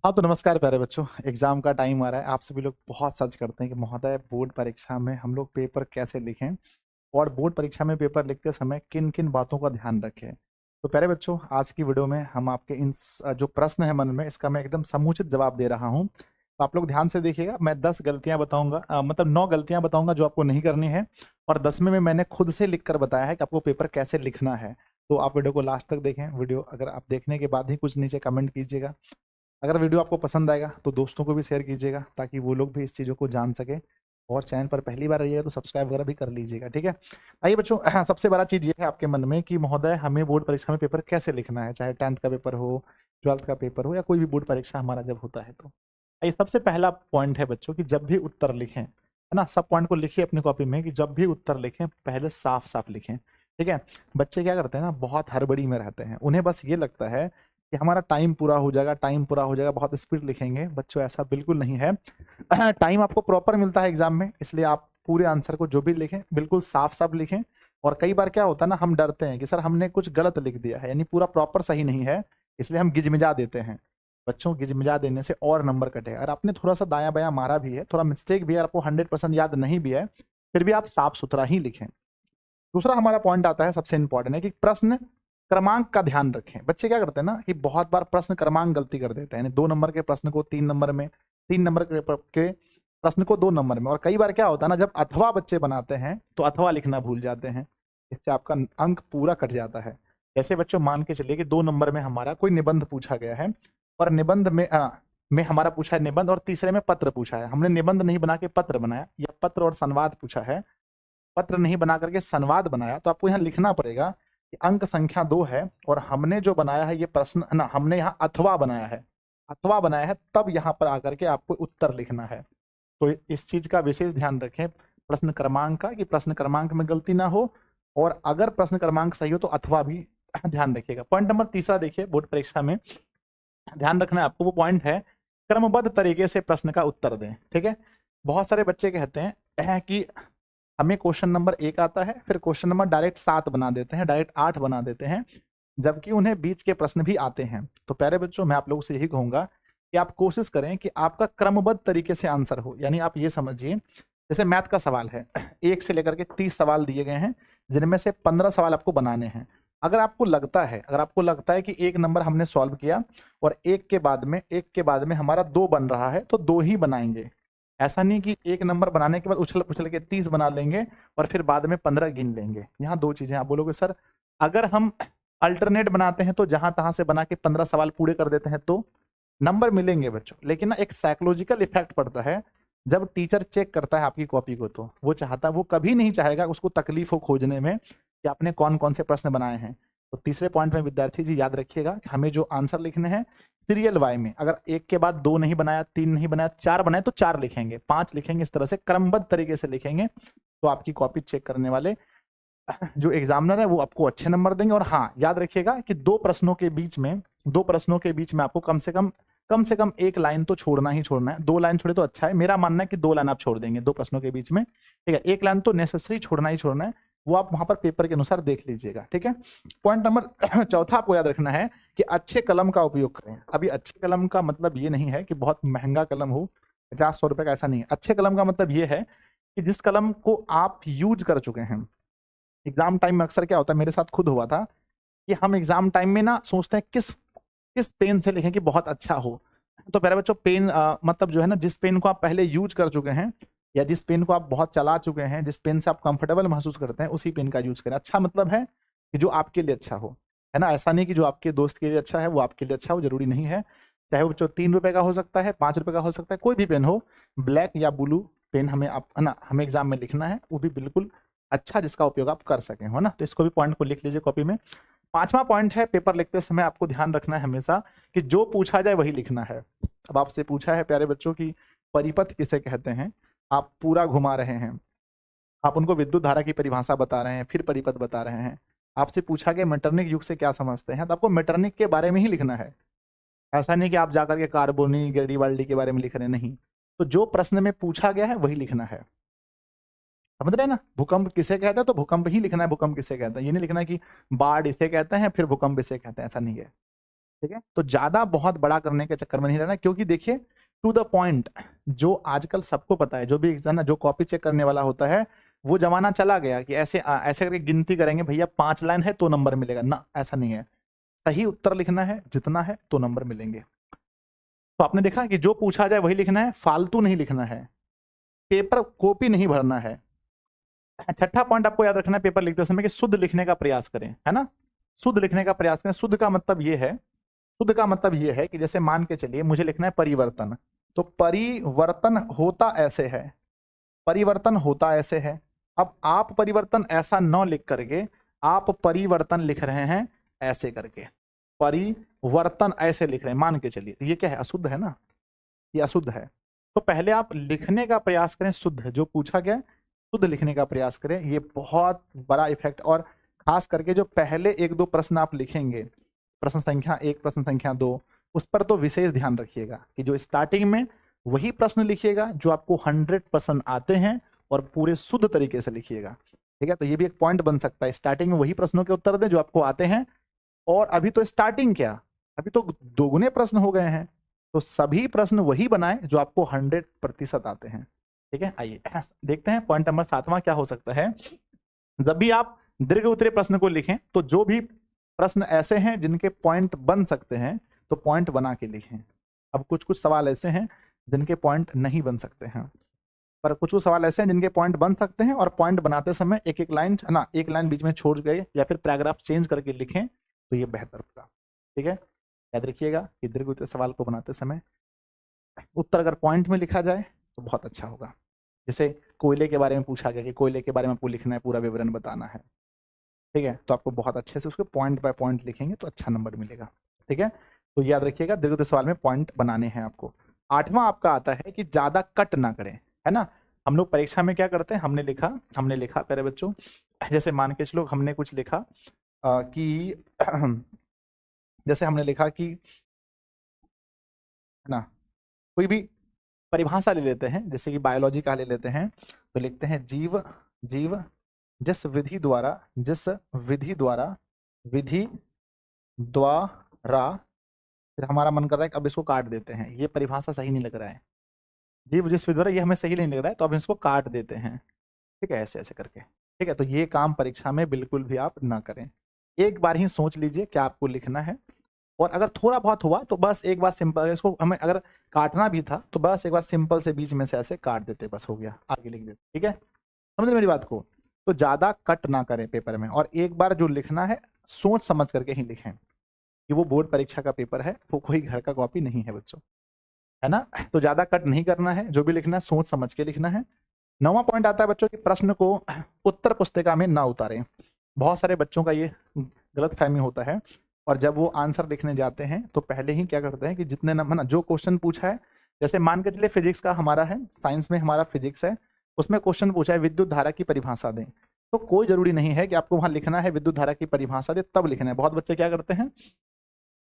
हाँ तो नमस्कार प्यारे बच्चों। एग्जाम का टाइम आ रहा है। आप सभी लोग बहुत सर्च करते हैं कि महोदय बोर्ड परीक्षा में हम लोग पेपर कैसे लिखें और बोर्ड परीक्षा में पेपर लिखते समय किन किन बातों का ध्यान रखें। तो प्यारे बच्चों, आज की वीडियो में हम आपके जो प्रश्न है मन में, इसका मैं एकदम समुचित जवाब दे रहा हूँ। तो आप लोग ध्यान से देखिएगा। मैं 10 गलतियां बताऊंगा, मतलब 9 गलतियां बताऊंगा जो आपको नहीं करनी है, और 10वें में मैंने खुद से लिख कर बताया है कि आपको पेपर कैसे लिखना है। तो आप वीडियो को लास्ट तक देखें। वीडियो अगर आप देखने के बाद ही कुछ नीचे कमेंट कीजिएगा। अगर वीडियो आपको पसंद आएगा तो दोस्तों को भी शेयर कीजिएगा ताकि वो लोग भी इस चीज़ों को जान सके। और चैनल पर पहली बार रहिएगा तो सब्सक्राइब वगैरह भी कर लीजिएगा, ठीक है। आइए बच्चों, सबसे बड़ा चीज़ ये है आपके मन में कि महोदय हमें बोर्ड परीक्षा में पेपर कैसे लिखना है, चाहे 10th का पेपर हो, 12th का पेपर हो, या कोई भी बोर्ड परीक्षा हमारा जब होता है। तो आइए, सबसे पहला पॉइंट है बच्चों कि जब भी उत्तर लिखें, है ना, सब पॉइंट को लिखिए अपनी कॉपी में कि जब भी उत्तर लिखें पहले साफ साफ लिखें, ठीक है। बच्चे क्या करते हैं ना, बहुत हड़बड़ी में रहते हैं। उन्हें बस ये लगता है कि हमारा टाइम पूरा हो जाएगा, टाइम पूरा हो जाएगा, बहुत स्पीड लिखेंगे। बच्चों ऐसा बिल्कुल नहीं है। टाइम आपको प्रॉपर मिलता है एग्जाम में, इसलिए आप पूरे आंसर को जो भी लिखें बिल्कुल साफ साफ लिखें। और कई बार क्या होता है ना, हम डरते हैं कि सर हमने कुछ गलत लिख दिया है, यानी पूरा प्रॉपर सही नहीं है, इसलिए हम गिजमिजा देते हैं। बच्चों, गिजमिजा देने से और नंबर कटे। अगर आपने थोड़ा सा दायां बायां मारा भी है, थोड़ा मिस्टेक भी है, आपको 100% याद नहीं भी है, फिर भी आप साफ सुथरा ही लिखें। दूसरा हमारा पॉइंट आता है, सबसे इंपॉर्टेंट है कि प्रश्न क्रमांक का ध्यान रखें। बच्चे क्या करते हैं ना कि बहुत बार प्रश्न क्रमांक गलती कर देते हैं, यानी 2 नंबर के प्रश्न को 3 नंबर में, 3 नंबर के प्रश्न को 2 नंबर में। और कई बार क्या होता है ना, जब अथवा बच्चे बनाते हैं तो अथवा लिखना भूल जाते हैं, इससे आपका अंक पूरा कट जाता है। ऐसे बच्चों, मान के चलिए कि 2 नंबर में हमारा कोई निबंध पूछा गया है, और निबंध में हमारा पूछा है निबंध, और तीसरे में पत्र पूछा है। हमने निबंध नहीं बना के पत्र बनाया, या पत्र और संवाद पूछा है, पत्र नहीं बना करके संवाद बनाया, तो आपको यहाँ लिखना पड़ेगा कि अंक संख्या 2 है और हमने जो बनाया है ये प्रश्न ना, हमने यहाँ अथवा बनाया है, अथवा बनाया है, तब यहाँ पर आकर के आपको उत्तर लिखना है। तो इस चीज का विशेष ध्यान रखें प्रश्न क्रमांक का, कि प्रश्न क्रमांक में गलती ना हो, और अगर प्रश्न क्रमांक सही हो तो अथवा भी ध्यान रखिएगा। पॉइंट नंबर तीसरा देखिए, बोर्ड परीक्षा में ध्यान रखना है आपको, वो पॉइंट है क्रमबद्ध तरीके से प्रश्न का उत्तर दें, ठीक है। बहुत सारे बच्चे कहते हैं कि हमें क्वेश्चन नंबर 1 आता है, फिर क्वेश्चन नंबर डायरेक्ट 7 बना देते हैं, डायरेक्ट 8 बना देते हैं, जबकि उन्हें बीच के प्रश्न भी आते हैं। तो प्यारे बच्चों, मैं आप लोगों से यही कहूंगा कि आप कोशिश करें कि आपका क्रमबद्ध तरीके से आंसर हो। यानी आप ये समझिए, जैसे मैथ का सवाल है, 1 से लेकर के 30 सवाल दिए गए हैं, जिनमें से 15 सवाल आपको बनाने हैं। अगर आपको लगता है कि 1 नंबर हमने सॉल्व किया और एक के बाद में हमारा 2 बन रहा है, तो 2 ही बनाएंगे। ऐसा नहीं कि 1 नंबर बनाने के बाद उछल पुछल के 30 बना लेंगे और फिर बाद में 15 गिन लेंगे। यहाँ 2 चीजें। आप बोलोगे सर अगर हम अल्टरनेट बनाते हैं तो जहां तहां से बना के 15 सवाल पूरे कर देते हैं तो नंबर मिलेंगे बच्चों, लेकिन ना एक साइकोलॉजिकल इफेक्ट पड़ता है। जब टीचर चेक करता है आपकी कॉपी को, तो वो कभी नहीं चाहेगा उसको तकलीफ हो खोजने में कि आपने कौन कौन से प्रश्न बनाए हैं। तो तीसरे पॉइंट में विद्यार्थी जी याद रखिएगा कि हमें जो आंसर लिखने हैं सीरियल वाई में, अगर 1 के बाद 2 नहीं बनाया, 3 नहीं बनाया, 4 बनाए तो 4 लिखेंगे, 5 लिखेंगे, इस तरह से क्रमबद्ध तरीके से लिखेंगे। तो आपकी कॉपी चेक करने वाले जो एग्जामिनर है वो आपको अच्छे नंबर देंगे। और हाँ, याद रखिएगा कि दो प्रश्नों के बीच में आपको कम से कम 1 लाइन तो छोड़ना ही छोड़ना है। 2 लाइन छोड़े तो अच्छा है, मेरा मानना है कि 2 लाइन आप छोड़ देंगे 2 प्रश्नों के बीच में, ठीक है। 1 लाइन तो नेसेसरी छोड़ना ही छोड़ना है, वो आप वहां पर पेपर के अनुसार देख लीजिएगा, ठीक है। पॉइंट नंबर चौथा आपको याद रखना है कि अच्छे कलम का उपयोग करें। अभी अच्छे कलम का मतलब ये नहीं है कि बहुत महंगा कलम हो, 50-100 रुपए का, ऐसा नहीं है। अच्छे कलम का मतलब ये है कि जिस कलम को आप यूज कर चुके हैं। एग्जाम टाइम में अक्सर क्या होता है, मेरे साथ खुद हुआ था कि हम एग्जाम टाइम में ना सोचते हैं किस किस पेन से लिखें कि बहुत अच्छा हो। तो मेरे बच्चों, पेन मतलब जो है ना, जिस पेन को आप पहले यूज कर चुके हैं, या जिस पेन को आप बहुत चला चुके हैं, जिस पेन से आप कंफर्टेबल महसूस करते हैं, उसी पेन का यूज करें। अच्छा मतलब है कि जो आपके लिए अच्छा हो, है ना। ऐसा नहीं कि जो आपके दोस्त के लिए अच्छा है वो आपके लिए अच्छा हो, जरूरी नहीं है। चाहे वो जो 3 रुपए का हो सकता है, 5 रुपए का हो सकता है, कोई भी पेन हो, ब्लैक या ब्लू पेन हमें आप, है ना, हमें एग्जाम में लिखना है, वो भी बिल्कुल अच्छा जिसका उपयोग आप कर सकें, है ना। तो इसको भी पॉइंट को लिख लीजिए कॉपी में। पांचवा पॉइंट है, पेपर लिखते समय आपको ध्यान रखना है हमेशा कि जो पूछा जाए वही लिखना है। अब आपसे पूछा है प्यारे बच्चों की परिपथ किसे कहते हैं, आप पूरा घुमा रहे हैं, आप उनको विद्युत धारा की परिभाषा बता रहे हैं, फिर परिपथ बता रहे हैं। आपसे पूछा गया मेटरनिक युग से क्या समझते हैं, तो आपको मेटरनिक के बारे में ही लिखना है। ऐसा नहीं कि आप जाकर के कार्बोनी गेरिबाल्डी के बारे में लिख रहे हैं, नहीं। तो जो प्रश्न में पूछा गया है वही लिखना है, समझ रहे हैं ना। भूकंप किसे कहते हैं, तो भूकंप ही लिखना है, भूकंप किसे कहते हैं, ये नहीं लिखना है कि बाढ़ इसे कहते हैं फिर भूकंप इसे कहते हैं, ऐसा नहीं है। ठीक है, तो ज्यादा बहुत बड़ा करने के चक्कर में नहीं रहना, क्योंकि देखिए टू द पॉइंट, जो आजकल सबको पता है, जो भी एग्जाम जो कॉपी चेक करने वाला होता है, वो जमाना चला गया कि ऐसे ऐसे करके गिनती करेंगे, भैया 5 लाइन है तो नंबर मिलेगा ना, ऐसा नहीं है। सही उत्तर लिखना है, जितना है तो नंबर मिलेंगे। तो आपने देखा कि जो पूछा जाए वही लिखना है, फालतू नहीं लिखना है, पेपर कॉपी नहीं भरना है। छठा पॉइंट आपको याद रखना है पेपर लिखते समय कि शुद्ध लिखने का प्रयास करें, है ना, शुद्ध लिखने का प्रयास करें। शुद्ध का मतलब ये है, शुद्ध का मतलब ये है कि जैसे मान के चलिए मुझे लिखना है परिवर्तन, तो परिवर्तन होता ऐसे है, परिवर्तन होता ऐसे है। अब आप परिवर्तन ऐसा न लिख करके आप परिवर्तन लिख रहे हैं ऐसे करके, परिवर्तन ऐसे लिख रहे हैं, मान के चलिए, ये क्या है, अशुद्ध है ना, ये अशुद्ध है। तो पहले आप लिखने का प्रयास करें शुद्ध, जो पूछा गया शुद्ध लिखने का प्रयास करें, ये बहुत बड़ा इफेक्ट। और खास करके जो पहले 1-2 प्रश्न आप लिखेंगे, प्रश्न संख्या 1, प्रश्न संख्या 2, उस पर तो विशेष ध्यान रखिएगा कि जो स्टार्टिंग में वही प्रश्न लिखिएगा जो आपको 100% आते हैं, और पूरे शुद्ध तरीके से लिखिएगा। ठीक है, तो ये भी एक पॉइंट बन सकता है, स्टार्टिंग में वही प्रश्नों के उत्तर दें जो आपको आते हैं। और अभी तो स्टार्टिंग क्या, अभी तो दोगुने प्रश्न हो गए हैं, तो सभी प्रश्न वही बनाएं जो आपको 100% आते हैं। ठीक है, आइए देखते हैं पॉइंट नंबर 7वां क्या हो सकता है। जब भी आप दीर्घ उत्तरीय प्रश्न को लिखें, तो जो भी प्रश्न ऐसे हैं जिनके पॉइंट बन सकते हैं, तो पॉइंट बना के लिखें। अब कुछ कुछ सवाल ऐसे हैं जिनके पॉइंट नहीं बन सकते हैं, पर कुछ कुछ सवाल ऐसे हैं जिनके पॉइंट बन सकते हैं, और पॉइंट बनाते समय एक एक लाइन ना, एक लाइन बीच में छोड़ गए या फिर पैराग्राफ चेंज करके लिखें तो ये बेहतर होगा। ठीक है, याद रखिएगा कि दीर्घ उत्तरीय सवाल को बनाते समय उत्तर अगर पॉइंट में लिखा जाए तो बहुत अच्छा होगा। जैसे कोयले के बारे में पूछा गया कि कोयले के बारे में आपको लिखना है, पूरा विवरण बताना है, ठीक है, तो आपको बहुत अच्छे से उसके पॉइंट बाय पॉइंट लिखेंगे तो अच्छा नंबर मिलेगा। ठीक है, तो याद रखिएगा दीर्घ उत्तरीय सवाल में पॉइंट बनाने हैं आपको। 8वां आपका आता है कि ज्यादा कट ना करें, है ना। हम लोग परीक्षा में क्या करते हैं, हमने लिखा प्यारे बच्चों, जैसे मान के चलो हमने कुछ लिखा कि जैसे हमने लिखा कि, है ना, कोई भी परिभाषा ले लेते हैं, जैसे कि बायोलॉजी का ले लेते हैं, तो लिखते हैं जीव जीव जिस विधि द्वारा विधि द्वारा, फिर हमारा मन कर रहा है कि अब इसको काट देते हैं, ये परिभाषा सही नहीं लग रहा है, जीव जिस विधि द्वारा, ये हमें सही नहीं लग रहा है, तो अब इसको काट देते हैं। ठीक है, ऐसे ऐसे करके। ठीक है, तो ये काम परीक्षा में बिल्कुल भी आप ना करें। एक बार ही सोच लीजिए क्या आपको लिखना है, और अगर थोड़ा बहुत हुआ तो बस एक बार सिंपल, इसको हमें अगर काटना भी था तो बस एक बार सिंपल से बीच में से ऐसे काट देते, बस हो गया, आगे लिख देते। ठीक है, समझ मेरी बात को। तो ज्यादा कट ना करें पेपर में, और एक बार जो लिखना है सोच समझ करके ही लिखें, कि वो बोर्ड परीक्षा का पेपर है, वो कोई घर का कॉपी नहीं है बच्चों, है ना। तो ज्यादा कट नहीं करना है, जो भी लिखना है सोच समझ के लिखना है। 9वां पॉइंट आता है बच्चों कि प्रश्न को उत्तर पुस्तिका में ना उतारें। बहुत सारे बच्चों का ये गलत फहमी होता है, और जब वो आंसर लिखने जाते हैं तो पहले ही क्या करते हैं कि जितने नंबर ना, जो क्वेश्चन पूछा है, जैसे मान के चलिए फिजिक्स का हमारा है, साइंस में हमारा फिजिक्स है, उसमें क्वेश्चन पूछा है विद्युत धारा की परिभाषा दें, तो कोई जरूरी नहीं है कि आपको वहां लिखना है विद्युत धारा की परिभाषा दे तब लिखना है। बहुत बच्चे क्या करते हैं,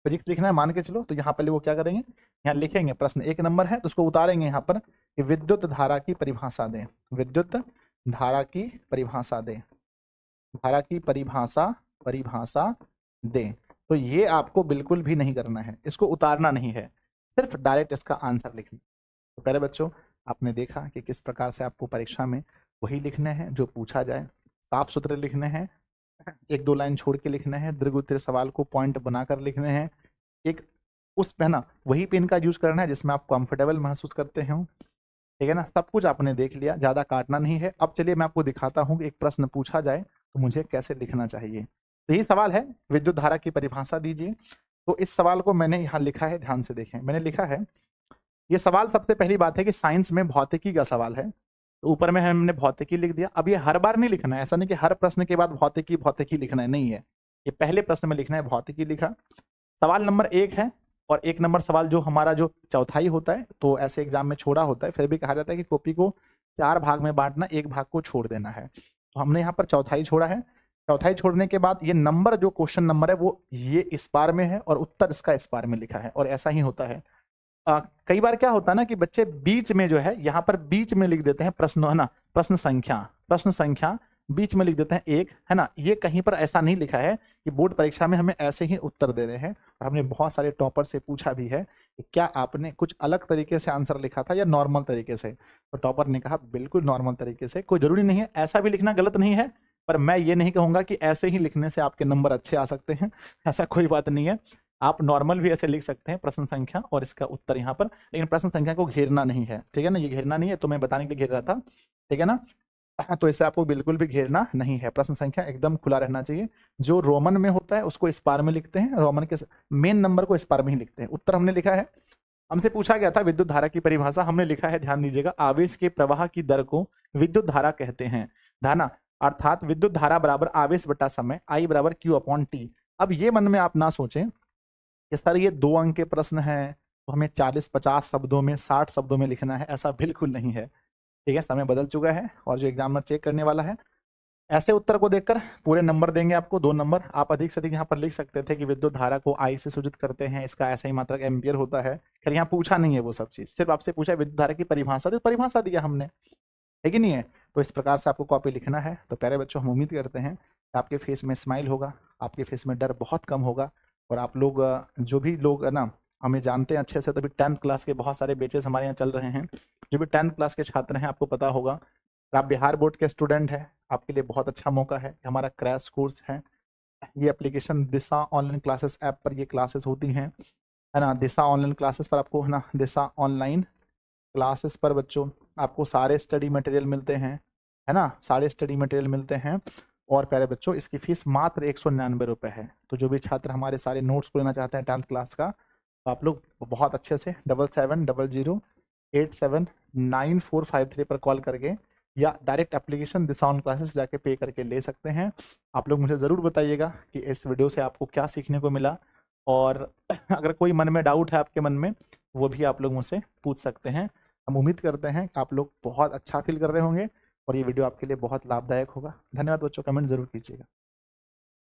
फिजिक्स लिखना है मान के चलो, तो यहाँ पहले वो क्या करेंगे, यहाँ लिखेंगे प्रश्न 1 नंबर है तो उसको उतारेंगे यहाँ पर कि विद्युत धारा की परिभाषा दें, विद्युत धारा की परिभाषा दें, धारा की परिभाषा दें। तो ये आपको बिल्कुल भी नहीं करना है, इसको उतारना नहीं है, सिर्फ डायरेक्ट इसका आंसर लिखना। तो पहले बच्चों आपने देखा कि किस प्रकार से आपको परीक्षा में वही लिखने हैं जो पूछा जाए, साफ सुथरे लिखने हैं, 1-2 लाइन छोड़ के लिखने हैं, दीर्घ उत्तरीय सवाल को पॉइंट बनाकर लिखने हैं, एक उस पे ना वही पेन का यूज करना है जिसमें आप कंफर्टेबल महसूस करते हो। ठीक है ना, सब कुछ आपने देख लिया, ज्यादा काटना नहीं है। अब चलिए मैं आपको दिखाता हूँ कि एक प्रश्न पूछा जाए तो मुझे कैसे लिखना चाहिए। तो यही सवाल है, विद्युत धारा की परिभाषा दीजिए। तो इस सवाल को मैंने यहाँ लिखा है, ध्यान से देखें, मैंने लिखा है ये सवाल, सबसे पहली बात है कि साइंस में भौतिकी का सवाल है, तो ऊपर में हमने भौतिकी लिख दिया। अब ये हर बार नहीं लिखना है, ऐसा नहीं कि हर प्रश्न के बाद भौतिकी लिखना है, नहीं है, ये पहले प्रश्न में लिखना है, भौतिकी लिखा। सवाल नंबर 1 है, और 1 नंबर सवाल जो हमारा जो चौथाई होता है, तो ऐसे एग्जाम में छोड़ा होता है, फिर भी कहा जाता है कि कॉपी को 4 भाग में बांटना, 1 भाग को छोड़ देना है, तो हमने यहाँ पर चौथाई छोड़ा है। चौथाई छोड़ने के बाद ये नंबर, जो क्वेश्चन नंबर है वो ये इस बार में है, और उत्तर इसका इस बार में लिखा है, और ऐसा ही होता है। कई बार क्या होता है ना कि बच्चे बीच में जो है यहाँ पर बीच में लिख देते हैं प्रश्न, है ना, प्रश्न संख्या बीच में लिख देते हैं 1, है ना। ये कहीं पर ऐसा नहीं लिखा है कि बोर्ड परीक्षा में हमें ऐसे ही उत्तर देने हैं। और हमने बहुत सारे टॉपर से पूछा भी है कि क्या आपने कुछ अलग तरीके से आंसर लिखा था या नॉर्मल तरीके से, तो टॉपर ने कहा बिल्कुल नॉर्मल तरीके से। कोई जरूरी नहीं है, ऐसा भी लिखना गलत नहीं है, पर मैं ये नहीं कहूंगा कि ऐसे ही लिखने से आपके नंबर अच्छे आ सकते हैं, ऐसा कोई बात नहीं है। आप नॉर्मल भी ऐसे लिख सकते हैं प्रश्न संख्या और इसका उत्तर यहाँ पर, लेकिन प्रश्न संख्या को घेरना नहीं है, ठीक है ना। ये घेरना नहीं है, तो मैं बताने के लिए घेर रहा था, ठीक है ना। तो इससे आपको बिल्कुल भी घेरना नहीं है, प्रश्न संख्या एकदम खुला रहना चाहिए। जो रोमन में होता है उसको स्पार में लिखते हैं, रोमन के मेन नंबर को स्पार में ही लिखते हैं। उत्तर हमने लिखा है, हमसे पूछा गया था विद्युत धारा की परिभाषा, हमने लिखा है, ध्यान दीजिएगा, आवेश के प्रवाह की दर को विद्युत धारा कहते हैं, धाना, अर्थात विद्युत धारा बराबर आवेश बटा समय, आई बराबर क्यू अपॉन टी। अब ये मन में आप ना सोचें कि सर ये 2 अंक के प्रश्न है तो हमें 40-50 शब्दों में, 60 शब्दों में लिखना है, ऐसा बिल्कुल नहीं है, ठीक है। समय बदल चुका है और जो एग्जामिनर चेक करने वाला है ऐसे उत्तर को देखकर पूरे नंबर देंगे आपको, 2 नंबर। आप अधिक से अधिक यहाँ पर लिख सकते थे कि विद्युत धारा को आई से सूचित करते हैं, इसका ऐसा ही मात्रक एम्पियर होता है। खैर यहाँ पूछा नहीं है वो सब चीज, सिर्फ आपसे पूछा विद्युत धारा की परिभाषा, तो परिभाषा दिया हमने, है कि नहीं है। तो इस प्रकार से आपको कॉपी लिखना है। तो प्यारे बच्चों, हम उम्मीद करते हैं कि आपके फेस में स्माइल होगा, आपके फेस में डर बहुत कम होगा। और आप लोग जो भी लोग है ना हमें जानते हैं अच्छे से, तो भी 10th क्लास के बहुत सारे बैचेस हमारे यहाँ चल रहे हैं। जो भी 10th क्लास के छात्र हैं आपको पता होगा, और आप बिहार बोर्ड के स्टूडेंट हैं, आपके लिए बहुत अच्छा मौका है। हमारा क्रैश कोर्स है, ये एप्लीकेशन दिशा ऑनलाइन क्लासेस ऐप पर ये क्लासेस होती हैं, है ना। दिशा ऑनलाइन क्लासेस पर आपको, है ना, दिशा ऑनलाइन क्लासेस पर बच्चों आपको सारे स्टडी मटेरियल मिलते हैं, है ना, सारे स्टडी मटेरियल मिलते हैं। और प्यारे बच्चों, इसकी फीस मात्र 199 रुपये है। तो जो भी छात्र हमारे सारे नोट्स को लेना चाहते हैं 10th क्लास का, तो आप लोग बहुत अच्छे से 7700879453 पर कॉल करके या direct application Disha on classes जाके पे करके ले सकते हैं। आप लोग मुझे ज़रूर बताइएगा कि इस वीडियो से आपको क्या सीखने को मिला, और अगर कोई मन में डाउट है आपके मन में, वो भी आप लोग मुझसे पूछ सकते हैं। हम उम्मीद करते हैं कि आप लोग बहुत अच्छा फील कर रहे होंगे और ये वीडियो आपके लिए बहुत लाभदायक होगा। धन्यवाद बच्चों, कमेंट जरूर कीजिएगा।